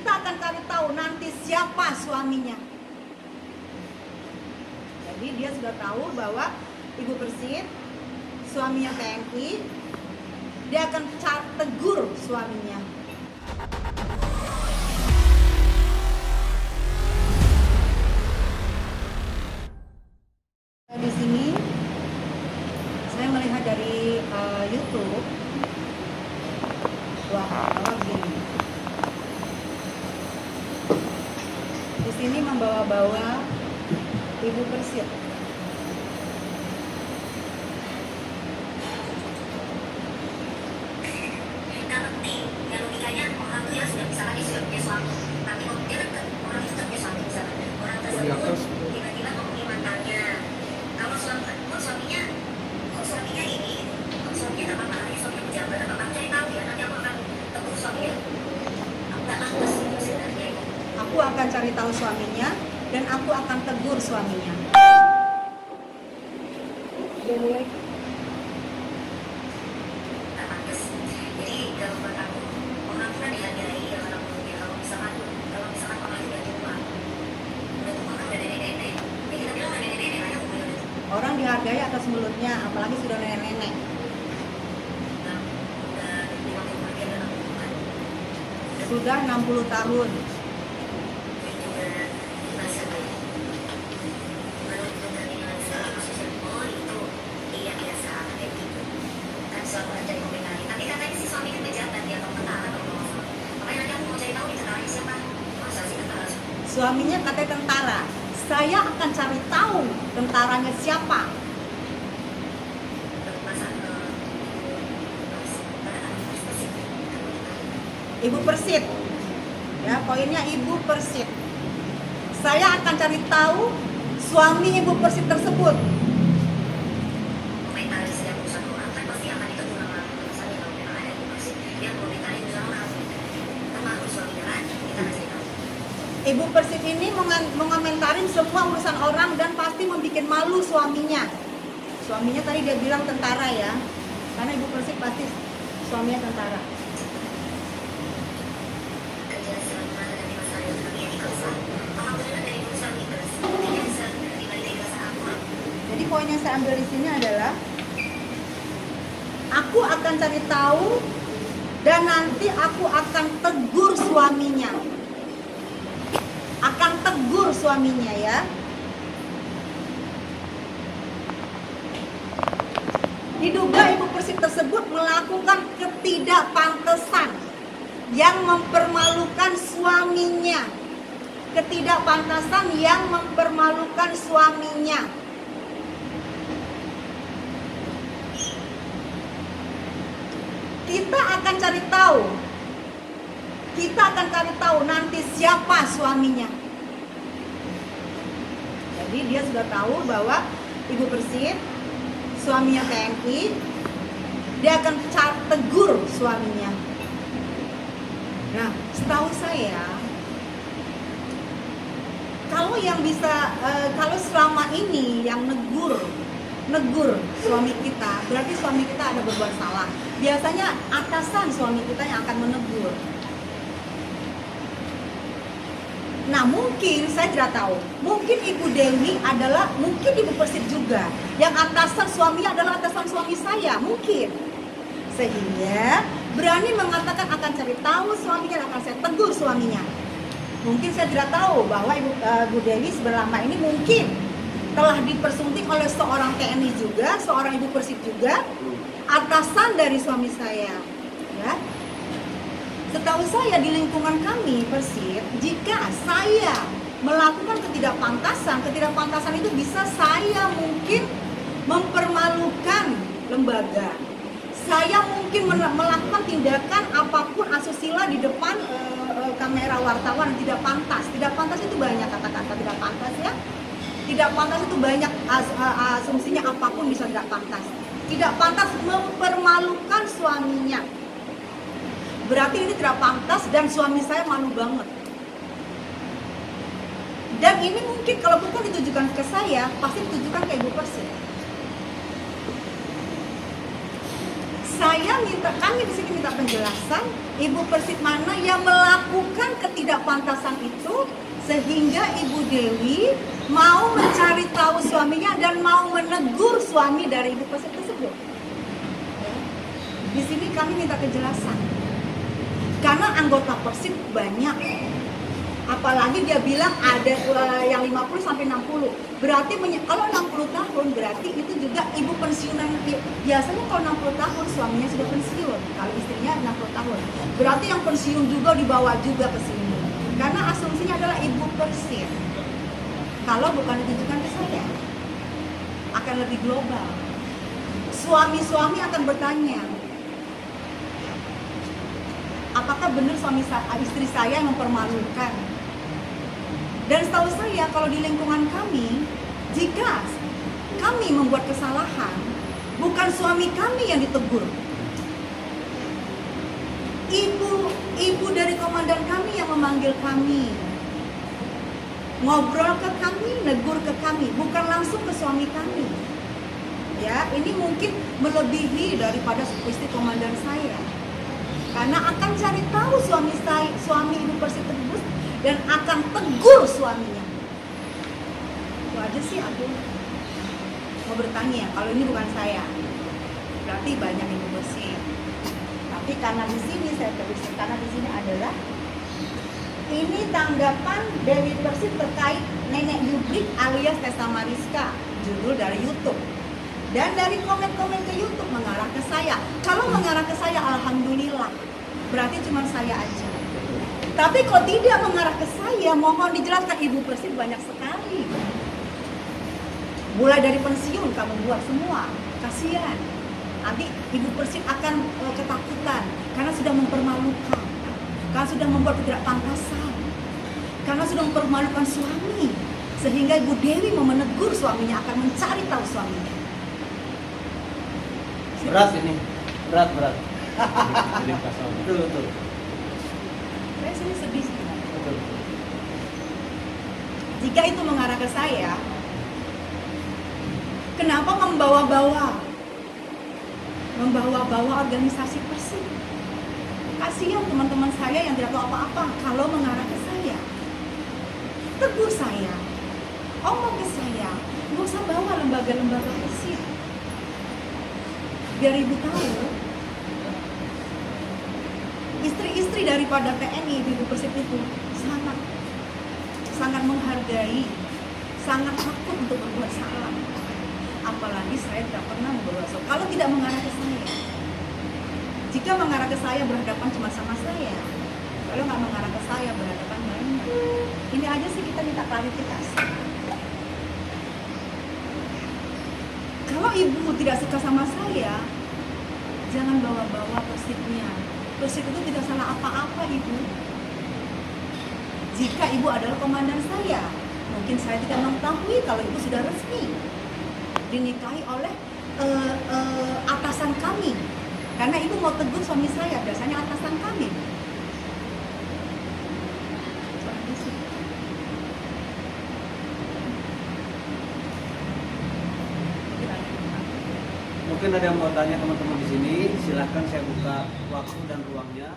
kita akan cari tahu nanti siapa suaminya. Jadi dia sudah tahu bahwa Ibu Persik, suaminya TNI, dia akan tegur suaminya. Di sini saya melihat dari YouTube bahwa gini. Di sini membawa-bawa Ibu Persik. Nah, penting. Ya logikanya orang tuh ya sudah misalkan dia sudah punya suami, tapi kok dia kan orang itu sudah punya suami misalkan orang tersebut tiba-tiba ngomongin mantannya. Kalau suaminya ini, kok suaminya tak apa-apa, suaminya pejabat apa-apa, cari tahu ya, nanti aku akan tegur suaminya. Aku tak pantas sebenarnya. Aku akan cari tahu suaminya dan aku akan tegur suaminya. Dia mulai. Tak pantas. Jadi kalau buat aku, orang tuh kan dihargai ya kalau misalkan orang itu udah tua kan udah nenek-nenek. Ya kita bilang kan nenek-nenek lah ya umurnya udah tua. Orang dihargai atas mulutnya, apalagi sudah nenek-nenek. Nah, udah di waktu umur dia udah 60 kan. Sudah 60 tahun. Suaminya katanya tentara. Saya akan cari tahu tentaranya siapa. Ibu Persik. Ya, poinnya Ibu Persik. Saya akan cari tahu suami Ibu Persik tersebut. Ibu Persik ini menkomentarin semua urusan orang dan pasti membuat malu suaminya. Suaminya tadi dia bilang tentara ya, karena Ibu Persik pasti suaminya tentara. Jadi poin yang saya ambil di sini adalah aku akan cari tahu dan nanti aku akan tegur suaminya. Akan tegur suaminya ya. Diduga Ibu Persik tersebut melakukan ketidakpantasan yang mempermalukan suaminya. Ketidakpantasan yang mempermalukan suaminya. Kita akan cari tahu. Kita akan cari tahu nanti siapa suaminya. Jadi dia sudah tahu bahwa Ibu Persik, suaminya TNI, dia akan tegur suaminya. Nah, setahu saya, kalau yang bisa, kalau selama ini yang negur suami kita, berarti suami kita ada berbuat salah. Biasanya atasan suami kita yang akan menegur. Nah mungkin saya tidak tahu, mungkin Ibu Dewi adalah, mungkin Ibu Persik juga, yang atasan suaminya adalah atasan suami saya, mungkin. Sehingga berani mengatakan akan cari tahu suaminya, akan saya tegur suaminya. Mungkin saya tidak tahu bahwa Ibu Dewi selama ini mungkin telah dipersunting oleh seorang TNI juga, seorang Ibu Persik juga, atasan dari suami saya. Ya. Setahu saya di lingkungan kami Persik, jika saya melakukan ketidakpantasan itu bisa saya mungkin mempermalukan lembaga. Saya mungkin melakukan tindakan apapun asusila di depan kamera wartawan tidak pantas. Tidak pantas itu banyak kata-kata tidak pantas ya. Tidak pantas itu banyak asumsinya apapun bisa tidak pantas. Tidak pantas mempermalukan suaminya. Berarti ini tidak pantas dan suami saya malu banget. Dan ini mungkin kalau bukan ditujukan ke saya, pasti ditujukan ke Ibu Persik. Kami di sini minta penjelasan Ibu Persik mana yang melakukan ketidakpantasan itu sehingga Ibu Dewi mau mencari tahu suaminya dan mau menegur suami dari Ibu Persib tersebut. Ya. Di sini kami minta kejelasan. Karena anggota Persib banyak. Apalagi dia bilang ada yang 50 sampai 60. Berarti kalau 60 tahun berarti itu juga ibu pensiunan. Biasanya kalau 60 tahun suaminya sudah pensiun. Kalau istrinya 60 tahun. Berarti yang pensiun juga dibawa juga ke sini. Karena asumsinya adalah ibu Persib. Kalau bukan ditujukan ke saya, akan lebih global. Suami-suami akan bertanya, apakah benar istri saya yang mempermalukan? Dan setahu saya kalau di lingkungan kami, jika kami membuat kesalahan, bukan suami kami yang ditegur. Ibu dari komandan kami yang memanggil kami. Ngobrol ke kami, negur ke kami, bukan langsung ke suami kami. Ya, ini mungkin melebihi daripada istri komandan saya. Karena akan cari tahu suami Ibu Persib tersebut dan akan tegur suaminya. Itu aja sih aku mau bertanya. Kalau ini bukan saya, berarti banyak Ibu Persib. Tapi karena di sini saya tulis, karena di sini adalah ini tanggapan Dewi Persib terkait Nenek Yubrik alias Tessa Mariska, judul dari YouTube. Dan dari komen-komen ke YouTube mengarah ke saya. Kalau mengarah ke saya, alhamdulillah. Berarti cuma saya aja. Tapi kalau tidak mengarah ke saya, mohon dijelaskan. Ibu Persib banyak sekali. Mulai dari pensiun kamu buat semua. Kasihan. Nanti Ibu Persib akan ketakutan karena sudah mempermalukan. Karena sudah membuat ketidakpantasan. Karena sudah mempermalukan suami. Sehingga Ibu Dewi mau menegur suaminya, akan mencari tahu suaminya. Berat ini, berat. Betul. Saya sini sedih sebenarnya. Betul. Jika itu mengarah ke saya, kenapa membawa organisasi Persib? Kasihan teman-teman saya yang tidak tahu apa-apa. Kalau mengarah ke saya, tegur saya, omong ke saya, nggak usah bawa lembaga-lembaga Persib. Biar ibu tahu, istri-istri daripada TNI Ibu Persib itu sangat menghargai, sangat takut untuk berbuat salah. Apalagi saya tidak pernah berbuat salah. Kalau tidak mengarah ke saya, jika mengarah ke saya berhadapan cuma sama saya. Kalau nggak mengarah ke saya berhadapan banyak. Ini aja sih kita minta klarifikasi. Kalau ibu tidak suka sama saya, jangan bawa-bawa Persibnya. Persib itu tidak salah apa-apa ibu. Jika ibu adalah komandan saya, mungkin saya tidak mengetahui kalau ibu sudah resmi dinikahi oleh atasan kami. Karena ibu mau tegur suami saya, biasanya atasan kami. Mungkin ada yang mau tanya teman-teman di sini, silahkan saya buka waktu dan ruangnya.